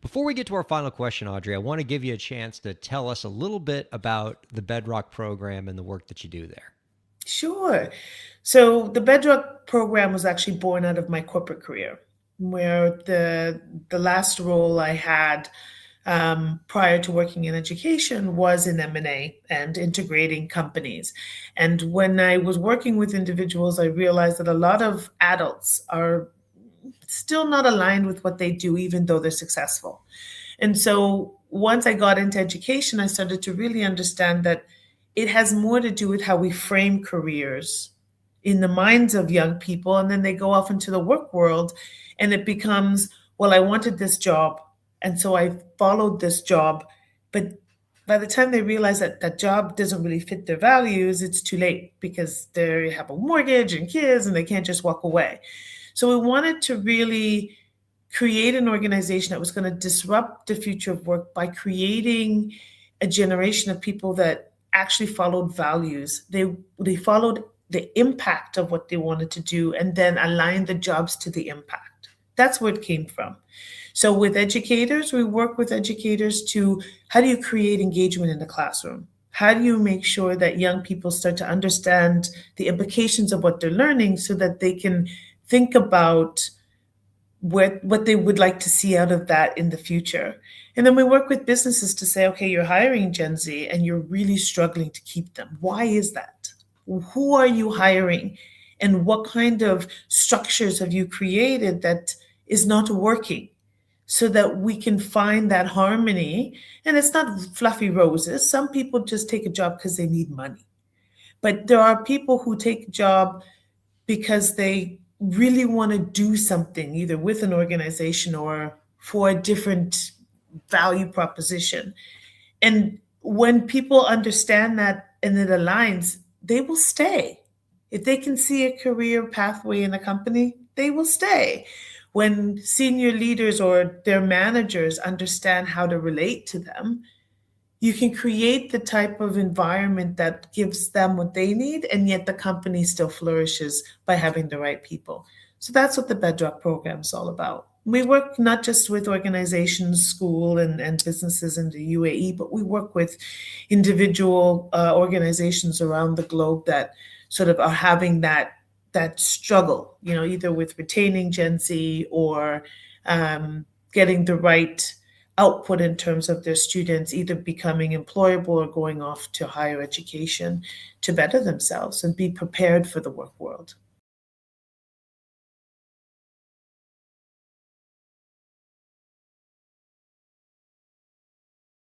Before we get to our final question, Audrey, I want to give you a chance to tell us a little bit about the Bedrock program and the work that you do there. Sure. So the Bedrock program was actually born out of my corporate career, where the last role I had prior to working in education was in M&A and integrating companies. And when I was working with individuals, I realized that a lot of adults are still not aligned with what they do, even though they're successful. And so once I got into education, I started to really understand that it has more to do with how we frame careers in the minds of young people. And then they go off into the work world and it becomes, well, I wanted this job. And so I followed this job. But by the time they realize that that job doesn't really fit their values, it's too late because they have a mortgage and kids and they can't just walk away. So we wanted to really create an organization that was going to disrupt the future of work by creating a generation of people that actually followed values. They followed the impact of what they wanted to do and then aligned the jobs to the impact. That's where it came from. So with educators, we work with educators to how do you create engagement in the classroom? How do you make sure that young people start to understand the implications of what they're learning so that they can think about what they would like to see out of that in the future. And then we work with businesses to say, okay, you're hiring Gen Z and you're really struggling to keep them. Why is that? Who are you hiring? And what kind of structures have you created that is not working so that we can find that harmony? And it's not fluffy roses. Some people just take a job because they need money. But there are people who take a job because they really want to do something either with an organization or for a different value proposition. And when people understand that and it aligns, they will stay. If they can see a career pathway in a company, they will stay. When senior leaders or their managers understand how to relate to them, you can create the type of environment that gives them what they need, and yet the company still flourishes by having the right people. So that's what the Bedrock program is all about. We work not just with organizations, school, and businesses in the UAE, but we work with individual organizations around the globe that sort of are having that struggle, either with retaining Gen Z or getting the right output in terms of their students either becoming employable or going off to higher education to better themselves and be prepared for the work world.